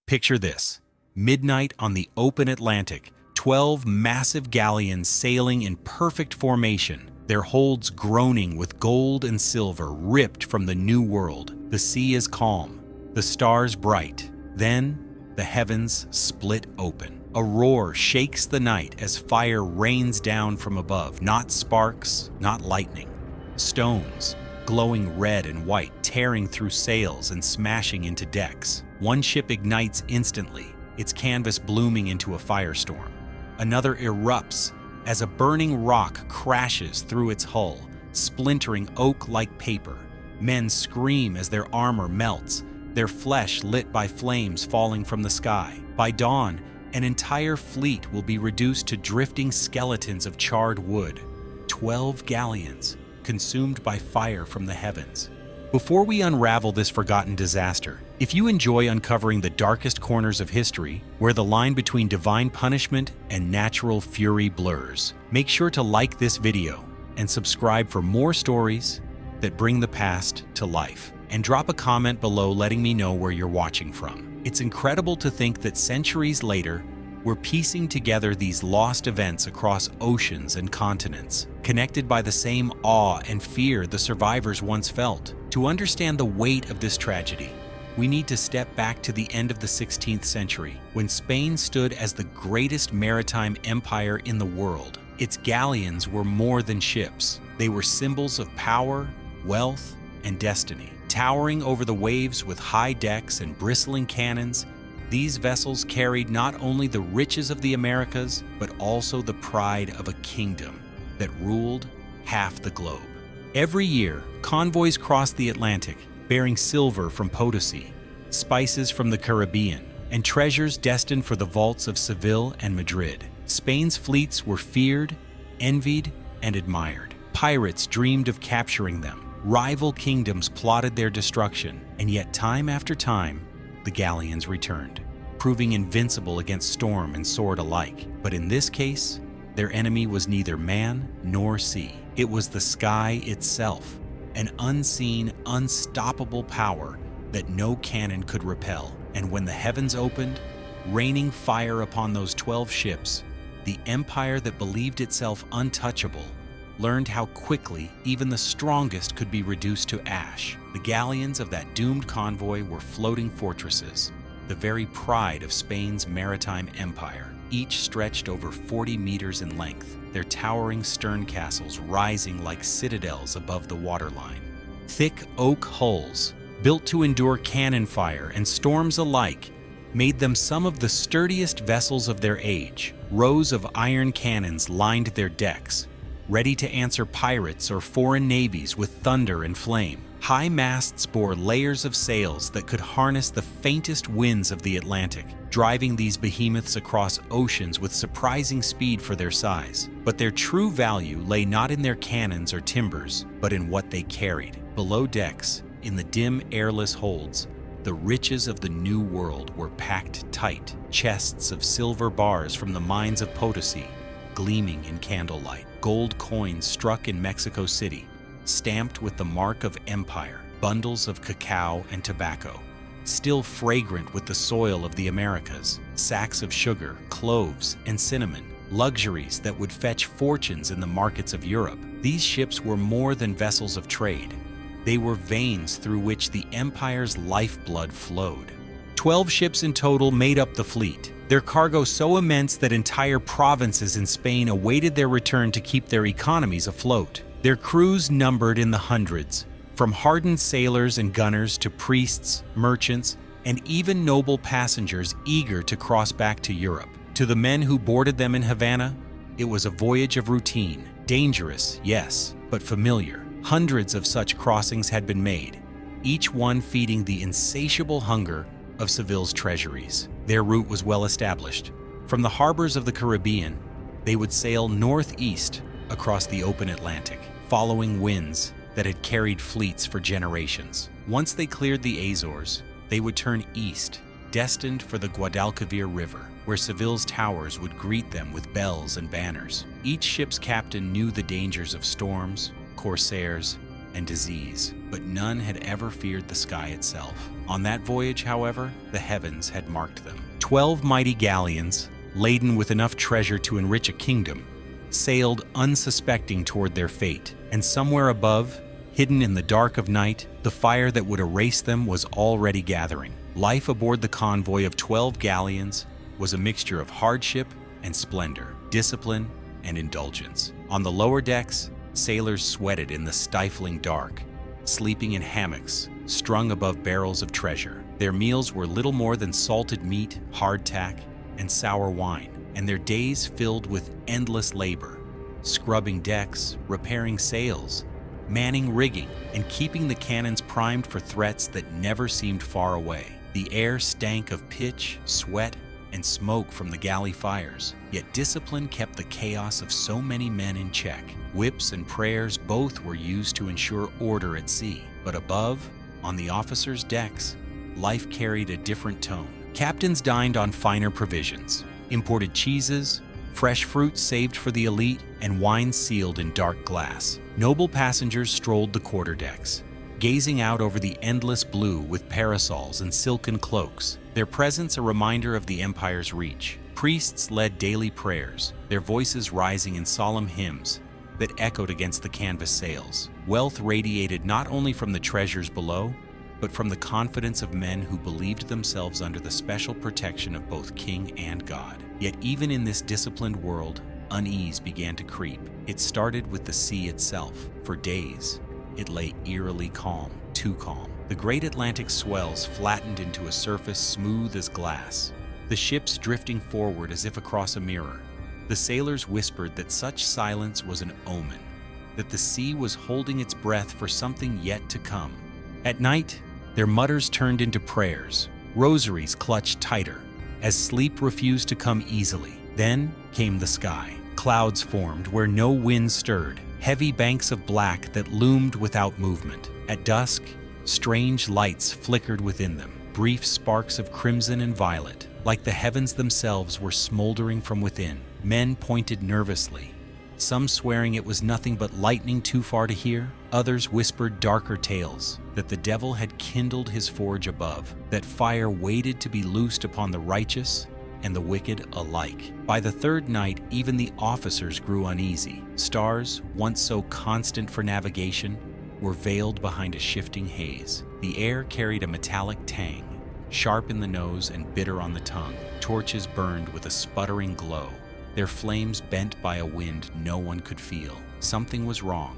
Picture this: midnight on the open Atlantic, 12 massive galleons sailing in perfect formation, their holds groaning with gold and silver ripped from the new world. The sea is calm, the stars bright. Then, the heavens split open. A roar shakes the night as fire rains down from above, not sparks, not lightning. Stones, glowing red and white, tearing through sails and smashing into decks. One ship ignites instantly, its canvas blooming into a firestorm. Another erupts as a burning rock crashes through its hull, splintering oak like paper. Men scream as their armor melts, their flesh lit by flames falling from the sky. By dawn, an entire fleet will be reduced to drifting skeletons of charred wood. 12 galleons, consumed by fire from the heavens. Before we unravel this forgotten disaster, if you enjoy uncovering the darkest corners of history, where the line between divine punishment and natural fury blurs, make sure to like this video and subscribe for more stories that bring the past to life. And drop a comment below letting me know where you're watching from. It's incredible to think that centuries later, we're piecing together these lost events across oceans and continents, connected by the same awe and fear the survivors once felt. To understand the weight of this tragedy, we need to step back to the end of the 16th century, when Spain stood as the greatest maritime empire in the world. Its galleons were more than ships. They were symbols of power, wealth, and destiny. Towering over the waves with high decks and bristling cannons, these vessels carried not only the riches of the Americas, but also the pride of a kingdom that ruled half the globe. Every year, convoys crossed the Atlantic, bearing silver from Potosi, spices from the Caribbean, and treasures destined for the vaults of Seville and Madrid. Spain's fleets were feared, envied, and admired. Pirates dreamed of capturing them. Rival kingdoms plotted their destruction, and yet time after time, the galleons returned, proving invincible against storm and sword alike. But in this case, their enemy was neither man nor sea. It was the sky itself, an unseen, unstoppable power that no cannon could repel. And when the heavens opened, raining fire upon those 12 ships, the empire that believed itself untouchable learned how quickly even the strongest could be reduced to ash. The galleons of that doomed convoy were floating fortresses, the very pride of Spain's maritime empire. Each stretched over 40 meters in length, their towering stern castles rising like citadels above the waterline. Thick oak hulls, built to endure cannon fire and storms alike, made them some of the sturdiest vessels of their age. Rows of iron cannons lined their decks, ready to answer pirates or foreign navies with thunder and flame. High masts bore layers of sails that could harness the faintest winds of the Atlantic, driving these behemoths across oceans with surprising speed for their size. But their true value lay not in their cannons or timbers, but in what they carried. Below decks, in the dim, airless holds, the riches of the New World were packed tight. Chests of silver bars from the mines of Potosi, gleaming in candlelight. Gold coins struck in Mexico City, stamped with the mark of empire. Bundles of cacao and tobacco, still fragrant with the soil of the Americas. Sacks of sugar, cloves, and cinnamon, luxuries that would fetch fortunes in the markets of Europe. These ships were more than vessels of trade. They were veins through which the empire's lifeblood flowed. 12 ships in total made up the fleet, their cargo so immense that entire provinces in Spain awaited their return to keep their economies afloat. Their crews numbered in the hundreds, from hardened sailors and gunners to priests, merchants, and even noble passengers eager to cross back to Europe. To the men who boarded them in Havana, it was a voyage of routine. Dangerous, yes, but familiar. Hundreds of such crossings had been made, each one feeding the insatiable hunger of Seville's treasuries. Their route was well established. From the harbors of the Caribbean, they would sail northeast across the open Atlantic, following winds that had carried fleets for generations. Once they cleared the Azores, they would turn east, destined for the Guadalquivir River, where Seville's towers would greet them with bells and banners. Each ship's captain knew the dangers of storms, corsairs, and disease, but none had ever feared the sky itself. On that voyage, however, the heavens had marked them. 12 mighty galleons, laden with enough treasure to enrich a kingdom, sailed unsuspecting toward their fate, and somewhere above, hidden in the dark of night, the fire that would erase them was already gathering. Life aboard the convoy of 12 galleons was a mixture of hardship and splendor, discipline and indulgence. On the lower decks, sailors sweated in the stifling dark, sleeping in hammocks strung above barrels of treasure. Their meals were little more than salted meat, hardtack, and sour wine, and their days filled with endless labor, scrubbing decks, repairing sails, manning rigging, and keeping the cannons primed for threats that never seemed far away. The air stank of pitch, sweat, and smoke from the galley fires, yet discipline kept the chaos of so many men in check. Whips and prayers both were used to ensure order at sea, but above, on the officers' decks, life carried a different tone. Captains dined on finer provisions, imported cheeses, fresh fruits saved for the elite, and wine sealed in dark glass. Noble passengers strolled the quarterdecks, gazing out over the endless blue with parasols and silken cloaks, their presence a reminder of the empire's reach. Priests led daily prayers, their voices rising in solemn hymns that echoed against the canvas sails. Wealth radiated not only from the treasures below, but from the confidence of men who believed themselves under the special protection of both king and god. Yet even in this disciplined world, unease began to creep. It started with the sea itself. For days, it lay eerily calm, too calm. The great Atlantic swells flattened into a surface smooth as glass, the ships drifting forward as if across a mirror. The sailors whispered that such silence was an omen, that the sea was holding its breath for something yet to come. At night, their mutters turned into prayers, rosaries clutched tighter, as sleep refused to come easily. Then came the sky. Clouds formed where no wind stirred, heavy banks of black that loomed without movement. At dusk, strange lights flickered within them, brief sparks of crimson and violet, like the heavens themselves were smoldering from within. Men pointed nervously, some swearing it was nothing but lightning too far to hear. Others whispered darker tales, that the devil had kindled his forge above, that fire waited to be loosed upon the righteous and the wicked alike. By the third night, even the officers grew uneasy. Stars, once so constant for navigation, were veiled behind a shifting haze. The air carried a metallic tang, sharp in the nose and bitter on the tongue. Torches burned with a sputtering glow, their flames bent by a wind no one could feel. Something was wrong.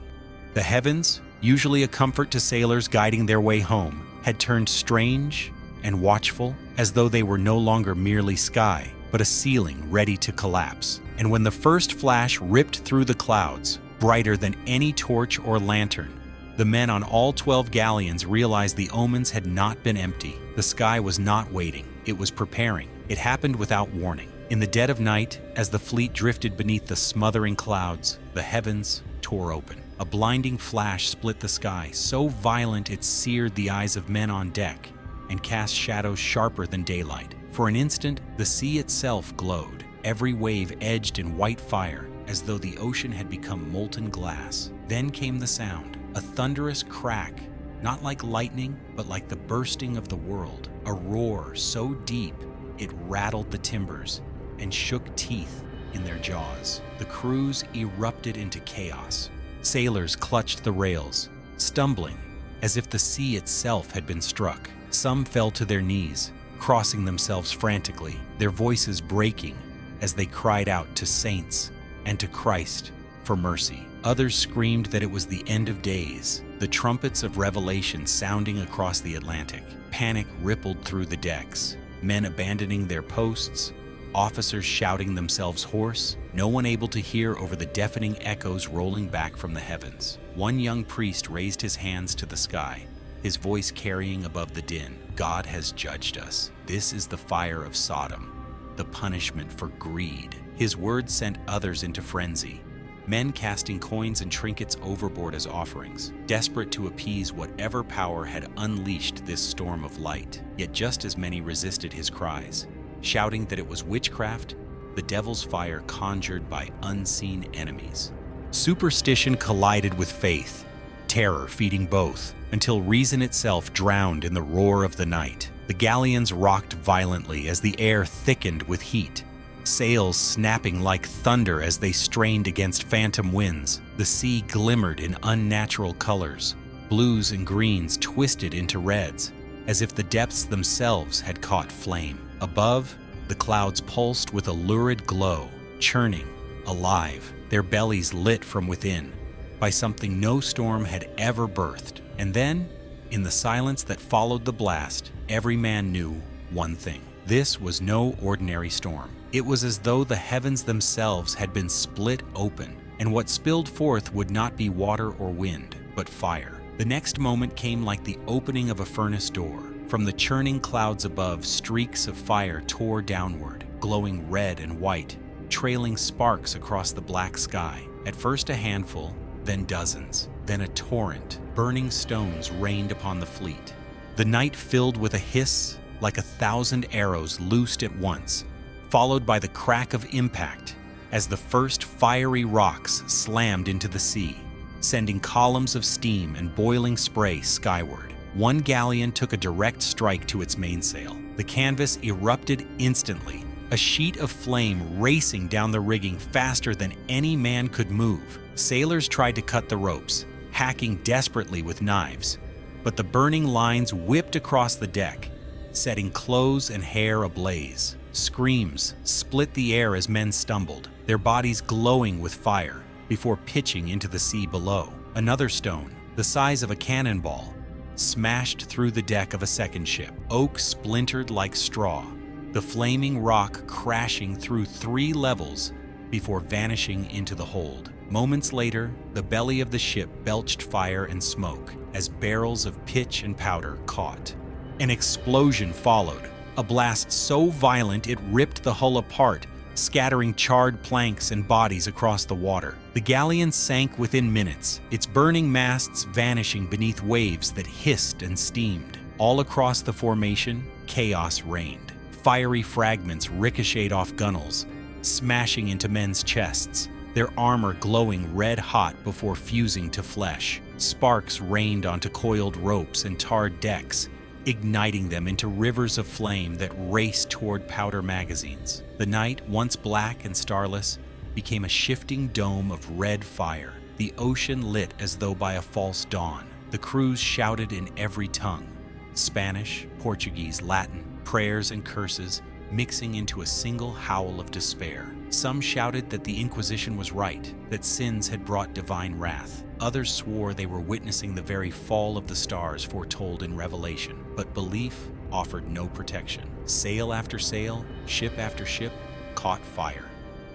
The heavens, usually a comfort to sailors guiding their way home, had turned strange and watchful, as though they were no longer merely sky, but a ceiling ready to collapse. And when the first flash ripped through the clouds, brighter than any torch or lantern, the men on all 12 galleons realized the omens had not been empty. The sky was not waiting, it was preparing. It happened without warning. In the dead of night, as the fleet drifted beneath the smothering clouds, the heavens tore open. A blinding flash split the sky, so violent it seared the eyes of men on deck and cast shadows sharper than daylight. For an instant, the sea itself glowed, every wave edged in white fire, as though the ocean had become molten glass. Then came the sound, a thunderous crack, not like lightning, but like the bursting of the world, a roar so deep it rattled the timbers and shook teeth in their jaws. The crews erupted into chaos. Sailors clutched the rails, stumbling as if the sea itself had been struck. Some fell to their knees, crossing themselves frantically, their voices breaking as they cried out to saints and to Christ for mercy. Others screamed that it was the end of days, the trumpets of revelation sounding across the Atlantic. Panic rippled through the decks, men abandoning their posts, officers shouting themselves hoarse, no one able to hear over the deafening echoes rolling back from the heavens. One young priest raised his hands to the sky, his voice carrying above the din. God has judged us. This is the fire of Sodom, the punishment for greed. His words sent others into frenzy, men casting coins and trinkets overboard as offerings, desperate to appease whatever power had unleashed this storm of light. Yet just as many resisted his cries, shouting that it was witchcraft, the devil's fire conjured by unseen enemies. Superstition collided with faith, terror feeding both, until reason itself drowned in the roar of the night. The galleons rocked violently as the air thickened with heat, sails snapping like thunder as they strained against phantom winds. The sea glimmered in unnatural colors, blues and greens twisted into reds, as if the depths themselves had caught flame. Above, the clouds pulsed with a lurid glow, churning, alive, their bellies lit from within by something no storm had ever birthed. And then, in the silence that followed the blast, every man knew one thing. This was no ordinary storm. It was as though the heavens themselves had been split open, and what spilled forth would not be water or wind, but fire. The next moment came like the opening of a furnace door. From the churning clouds above, streaks of fire tore downward, glowing red and white, trailing sparks across the black sky. At first a handful, then dozens, then a torrent. Burning stones rained upon the fleet. The night filled with a hiss like 1,000 arrows loosed at once, followed by the crack of impact as the first fiery rocks slammed into the sea, sending columns of steam and boiling spray skyward. One galleon took a direct strike to its mainsail. The canvas erupted instantly, a sheet of flame racing down the rigging faster than any man could move. Sailors tried to cut the ropes, hacking desperately with knives, but the burning lines whipped across the deck, setting clothes and hair ablaze. Screams split the air as men stumbled, their bodies glowing with fire, before pitching into the sea below. Another stone, the size of a cannonball, smashed through the deck of a second ship. Oak splintered like straw, the flaming rock crashing through 3 levels before vanishing into the hold. Moments later, the belly of the ship belched fire and smoke as barrels of pitch and powder caught. An explosion followed, a blast so violent it ripped the hull apart, scattering charred planks and bodies across the water. The galleon sank within minutes, its burning masts vanishing beneath waves that hissed and steamed. All across the formation, chaos reigned. Fiery fragments ricocheted off gunwales, smashing into men's chests, their armor glowing red-hot before fusing to flesh. Sparks rained onto coiled ropes and tarred decks, igniting them into rivers of flame that raced toward powder magazines. The night, once black and starless, became a shifting dome of red fire, the ocean lit as though by a false dawn. The crews shouted in every tongue, Spanish, Portuguese, Latin, prayers and curses mixing into a single howl of despair. Some shouted that the Inquisition was right, that sins had brought divine wrath. Others swore they were witnessing the very fall of the stars foretold in Revelation. But belief offered no protection. Sail after sail, ship after ship, caught fire.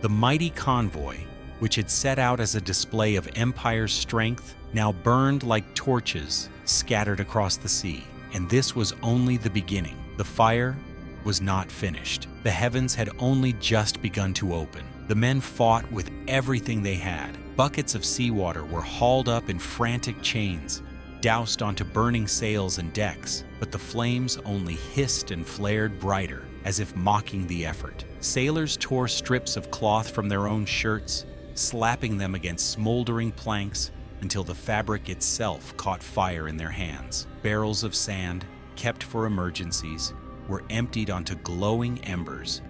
The mighty convoy, which had set out as a display of empire's strength, now burned like torches scattered across the sea. And this was only the beginning. The fire was not finished. The heavens had only just begun to open. The men fought with everything they had. Buckets of seawater were hauled up in frantic chains, doused onto burning sails and decks, but the flames only hissed and flared brighter, as if mocking the effort. Sailors tore strips of cloth from their own shirts, slapping them against smoldering planks until the fabric itself caught fire in their hands. Barrels of sand, kept for emergencies, were emptied onto glowing embers,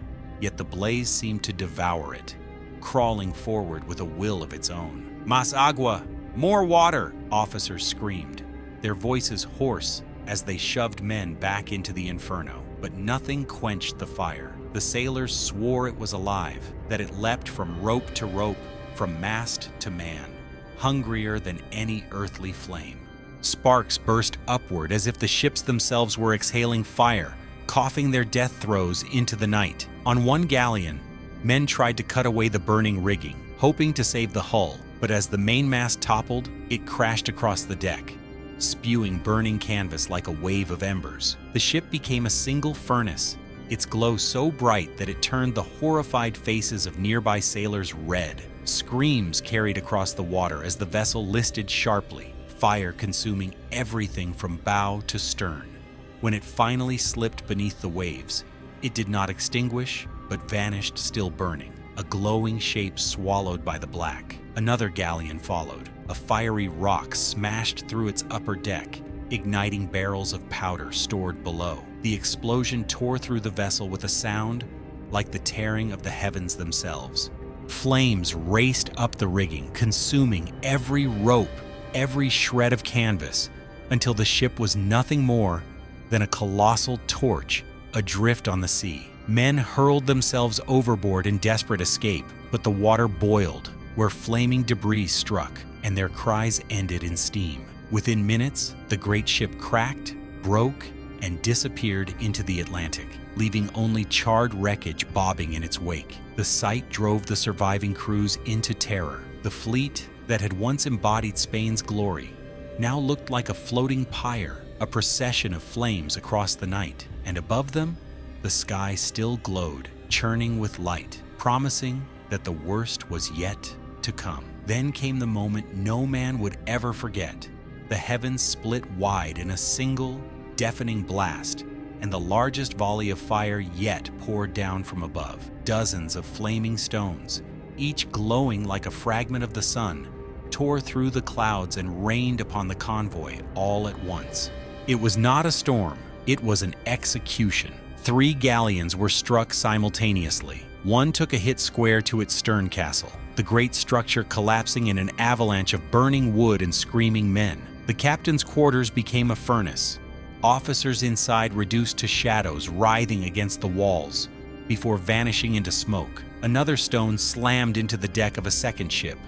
yet the blaze seemed to devour it, crawling forward with a will of its own. "Mas agua! More water!" officers screamed, their voices hoarse as they shoved men back into the inferno. But nothing quenched the fire. The sailors swore it was alive, that it leapt from rope to rope, from mast to man, hungrier than any earthly flame. Sparks burst upward as if the ships themselves were exhaling fire, coughing their death throes into the night. On one galleon, men tried to cut away the burning rigging, hoping to save the hull, but as the mainmast toppled, it crashed across the deck, spewing burning canvas like a wave of embers. The ship became a single furnace, its glow so bright that it turned the horrified faces of nearby sailors red. Screams carried across the water as the vessel listed sharply, fire consuming everything from bow to stern. When it finally slipped beneath the waves, it did not extinguish, but vanished still burning, a glowing shape swallowed by the black. Another galleon followed, a fiery rock smashed through its upper deck, igniting barrels of powder stored below. The explosion tore through the vessel with a sound like the tearing of the heavens themselves. Flames raced up the rigging, consuming every rope, every shred of canvas, until the ship was nothing more than a colossal torch adrift on the sea. Men hurled themselves overboard in desperate escape, but the water boiled where flaming debris struck, and their cries ended in steam. Within minutes, the great ship cracked, broke, and disappeared into the Atlantic, leaving only charred wreckage bobbing in its wake. The sight drove the surviving crews into terror. The fleet that had once embodied Spain's glory now looked like a floating pyre, a procession of flames across the night, and above them, the sky still glowed, churning with light, promising that the worst was yet to come. Then came the moment no man would ever forget. The heavens split wide in a single, deafening blast, and the largest volley of fire yet poured down from above. Dozens of flaming stones, each glowing like a fragment of the sun, tore through the clouds and rained upon the convoy all at once. It was not a storm, it was an execution. 3 galleons were struck simultaneously. One took a hit square to its stern castle, the great structure collapsing in an avalanche of burning wood and screaming men. The captain's quarters became a furnace, officers inside reduced to shadows writhing against the walls before vanishing into smoke. Another stone slammed into the deck of a second ship,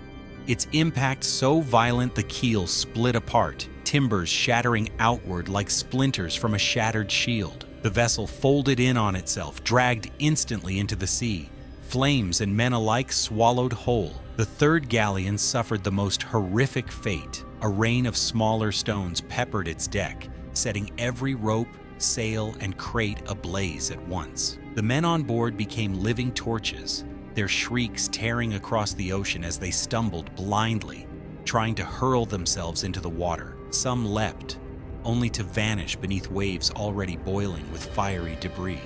its impact so violent the keel split apart, timbers shattering outward like splinters from a shattered shield. The vessel folded in on itself, dragged instantly into the sea. Flames and men alike swallowed whole. The third galleon suffered the most horrific fate. A rain of smaller stones peppered its deck, setting every rope, sail, and crate ablaze at once. The men on board became living torches, their shrieks tearing across the ocean as they stumbled blindly, trying to hurl themselves into the water. Some leapt, only to vanish beneath waves already boiling with fiery debris.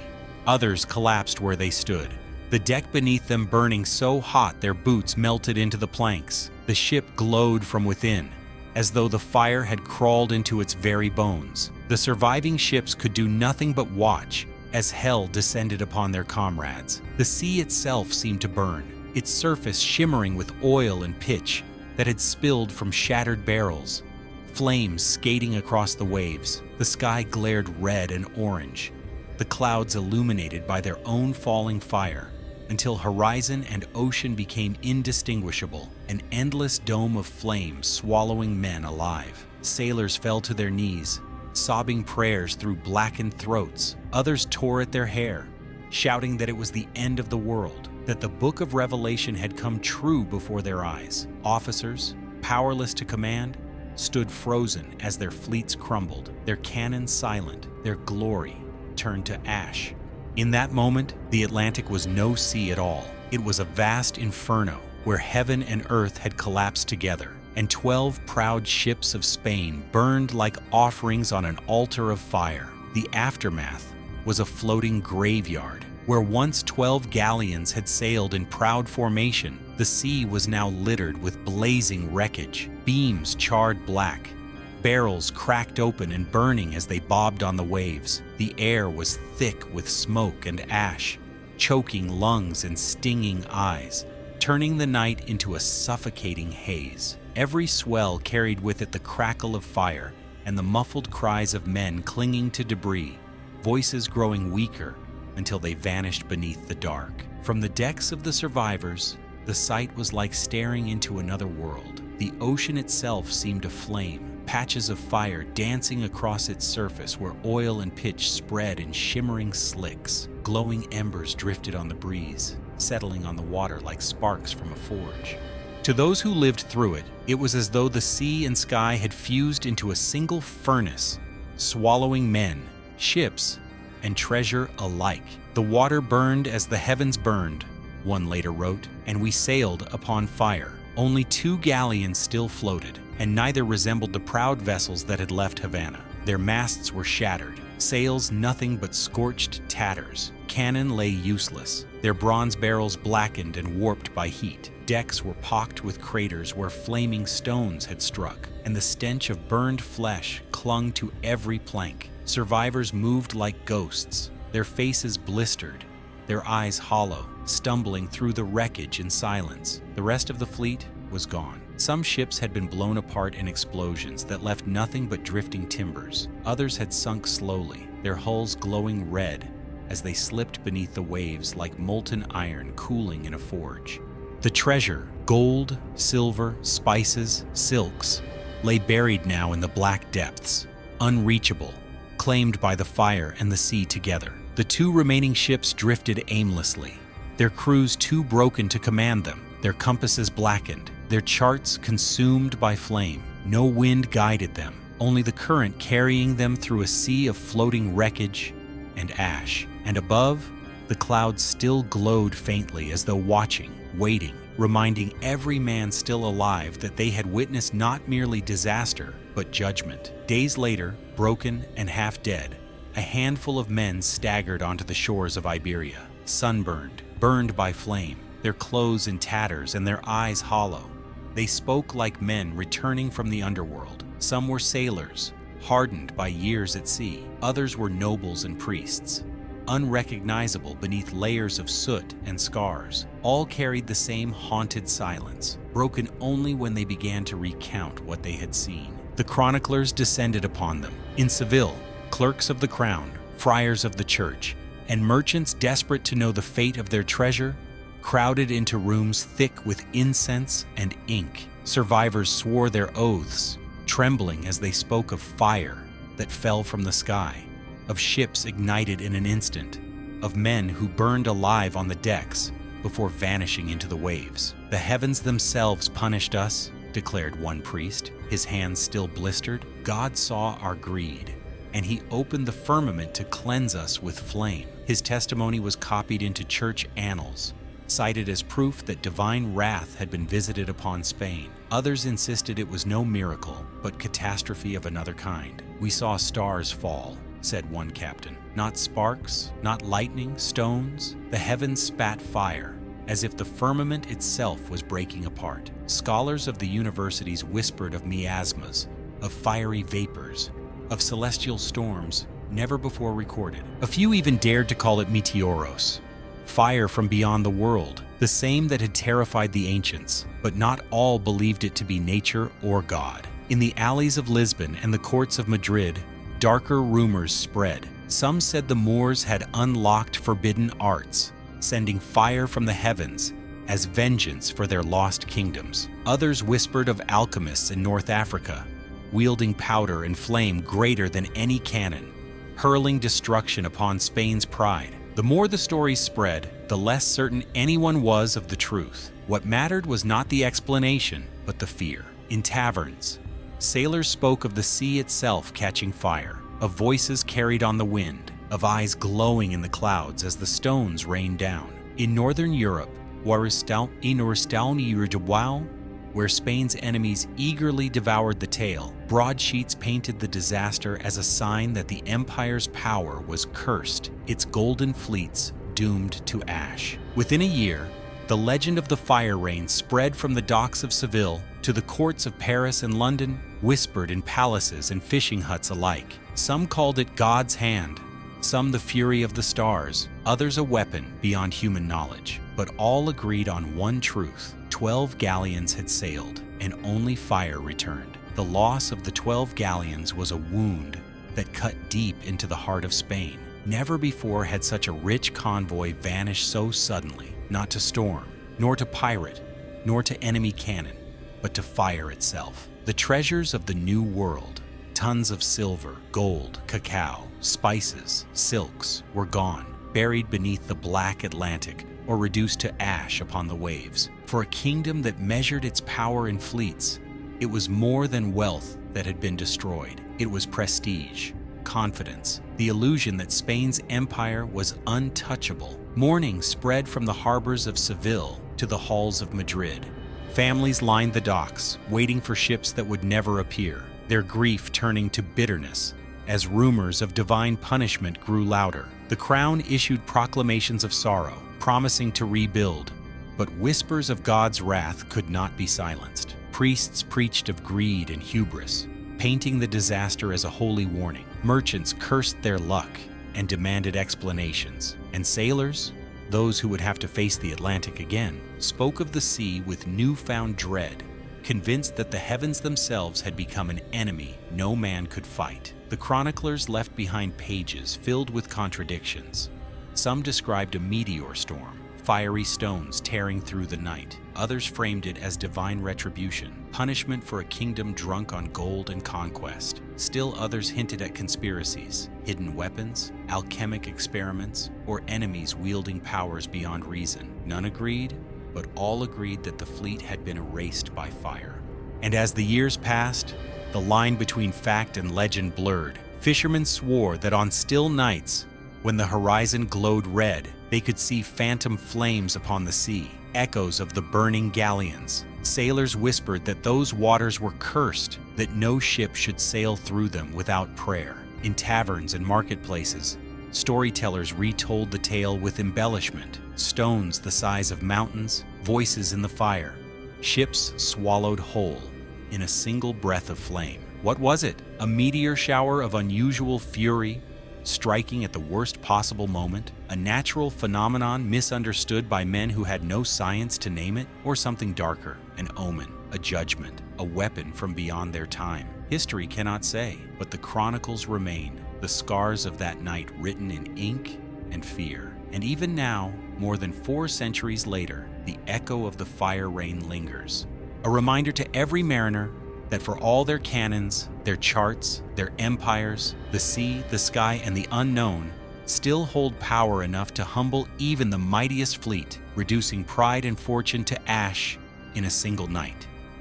Others collapsed where they stood, the deck beneath them burning so hot their boots melted into the planks. The ship glowed from within, as though the fire had crawled into its very bones. The surviving ships could do nothing but watch as hell descended upon their comrades. The sea itself seemed to burn, its surface shimmering with oil and pitch that had spilled from shattered barrels. Flames skating across the waves, the sky glared red and orange, the clouds illuminated by their own falling fire, until horizon and ocean became indistinguishable, an endless dome of flame swallowing men alive. Sailors fell to their knees, sobbing prayers through blackened throats. Others tore at their hair, shouting that it was the end of the world, that the book of Revelation had come true before their eyes. Officers, powerless to command, stood frozen as their fleets crumbled, their cannons silent, their glory turned to ash. In that moment, the Atlantic was no sea at all. It was a vast inferno where heaven and earth had collapsed together, and 12 proud ships of Spain burned like offerings on an altar of fire. The aftermath was a floating graveyard. Where once 12 galleons had sailed in proud formation, the sea was now littered with blazing wreckage, beams charred black, barrels cracked open and burning as they bobbed on the waves. The air was thick with smoke and ash, choking lungs and stinging eyes, turning the night into a suffocating haze. Every swell carried with it the crackle of fire and the muffled cries of men clinging to debris, voices growing weaker until they vanished beneath the dark. From the decks of the survivors, the sight was like staring into another world. The ocean itself seemed aflame, patches of fire dancing across its surface where oil and pitch spread in shimmering slicks. Glowing embers drifted on the breeze, settling on the water like sparks from a forge. To those who lived through it, it was as though the sea and sky had fused into a single furnace, swallowing men, ships, and treasure alike. The water burned as the heavens burned, one later wrote, and we sailed upon fire. Only 2 galleons still floated, and neither resembled the proud vessels that had left Havana. Their masts were shattered, Sails nothing but scorched tatters. Cannon lay useless, their bronze barrels blackened and warped by heat. Decks were pocked with craters where flaming stones had struck, and the stench of burned flesh clung to every plank. Survivors moved like ghosts, their faces blistered, their eyes hollow, stumbling through the wreckage in silence. The rest of the fleet was gone. Some ships had been blown apart in explosions that left nothing but drifting timbers. Others had sunk slowly, their hulls glowing red as they slipped beneath the waves like molten iron cooling in a forge. The treasure, gold, silver, spices, silks, lay buried now in the black depths, unreachable, claimed by the fire and the sea together. The two remaining ships drifted aimlessly, their crews too broken to command them, their compasses blackened, their charts consumed by flame. No wind guided them, only the current carrying them through a sea of floating wreckage and ash. And above, the clouds still glowed faintly as though watching, waiting, reminding every man still alive that they had witnessed not merely disaster, but judgment. Days later, broken and half dead, a handful of men staggered onto the shores of Iberia, sunburned, burned by flame, their clothes in tatters and their eyes hollow. They spoke like men returning from the underworld. Some were sailors, hardened by years at sea. Others were nobles and priests, unrecognizable beneath layers of soot and scars. All carried the same haunted silence, broken only when they began to recount what they had seen. The chroniclers descended upon them. In Seville, clerks of the crown, friars of the church, and merchants desperate to know the fate of their treasure crowded into rooms thick with incense and ink. Survivors swore their oaths, trembling as they spoke of fire that fell from the sky, of ships ignited in an instant, of men who burned alive on the decks before vanishing into the waves. "The heavens themselves punished us," declared one priest, his hands still blistered. "God saw our greed, and he opened the firmament to cleanse us with flame." His testimony was copied into church annals, cited as proof that divine wrath had been visited upon Spain. Others insisted it was no miracle, but catastrophe of another kind. "We saw stars fall," said one captain. "Not sparks, not lightning, stones. The heavens spat fire, as if the firmament itself was breaking apart." Scholars of the universities whispered of miasmas, of fiery vapors, of celestial storms never before recorded. A few even dared to call it meteoros, fire from beyond the world, the same that had terrified the ancients, but not all believed it to be nature or God. In the alleys of Lisbon and the courts of Madrid, darker rumors spread. Some said the Moors had unlocked forbidden arts, sending fire from the heavens as vengeance for their lost kingdoms. Others whispered of alchemists in North Africa, wielding powder and flame greater than any cannon, hurling destruction upon Spain's pride. The more the stories spread, the less certain anyone was of the truth. What mattered was not the explanation, but the fear. In taverns, sailors spoke of the sea itself catching fire, of voices carried on the wind, of eyes glowing in the clouds as the stones rained down. In northern Europe, where Spain's enemies eagerly devoured the tale, broadsheets painted the disaster as a sign that the empire's power was cursed, its golden fleets doomed to ash. Within a year, the legend of the fire rain spread from the docks of Seville to the courts of Paris and London, whispered in palaces and fishing huts alike. Some called it God's hand, some the fury of the stars, others a weapon beyond human knowledge. But all agreed on one truth: 12 galleons had sailed, and only fire returned. The loss of the 12 galleons was a wound that cut deep into the heart of Spain. Never before had such a rich convoy vanished so suddenly, not to storm, nor to pirate, nor to enemy cannon, but to fire itself. The treasures of the New World, tons of silver, gold, cacao, spices, silks, were gone, buried beneath the black Atlantic, or reduced to ash upon the waves. For a kingdom that measured its power in fleets, it was more than wealth that had been destroyed. It was prestige, confidence, the illusion that Spain's empire was untouchable. Mourning spread from the harbors of Seville to the halls of Madrid. Families lined the docks, waiting for ships that would never appear, their grief turning to bitterness as rumors of divine punishment grew louder. The crown issued proclamations of sorrow, promising to rebuild, but whispers of God's wrath could not be silenced. Priests preached of greed and hubris, painting the disaster as a holy warning. Merchants cursed their luck and demanded explanations, and sailors, those who would have to face the Atlantic again, spoke of the sea with newfound dread, convinced that the heavens themselves had become an enemy no man could fight. The chroniclers left behind pages filled with contradictions. Some described a meteor storm, fiery stones tearing through the night. Others framed it as divine retribution, punishment for a kingdom drunk on gold and conquest. Still others hinted at conspiracies, hidden weapons, alchemic experiments, or enemies wielding powers beyond reason. None agreed, but all agreed that the fleet had been erased by fire. And as the years passed, the line between fact and legend blurred. Fishermen swore that on still nights, when the horizon glowed red, they could see phantom flames upon the sea, echoes of the burning galleons. Sailors whispered that those waters were cursed, that no ship should sail through them without prayer. In taverns and marketplaces, storytellers retold the tale with embellishment. Stones the size of mountains, voices in the fire, ships swallowed whole in a single breath of flame. What was it? A meteor shower of unusual fury, striking at the worst possible moment? A natural phenomenon misunderstood by men who had no science to name it? Or something darker, an omen, a judgment, a weapon from beyond their time? History cannot say, but the chronicles remain, the scars of that night written in ink and fear. And even now, more than 4 centuries later, the echo of the fire rain lingers. A reminder to every mariner that for all their cannons, their charts, their empires, the sea, the sky, and the unknown still hold power enough to humble even the mightiest fleet, reducing pride and fortune to ash in a single night.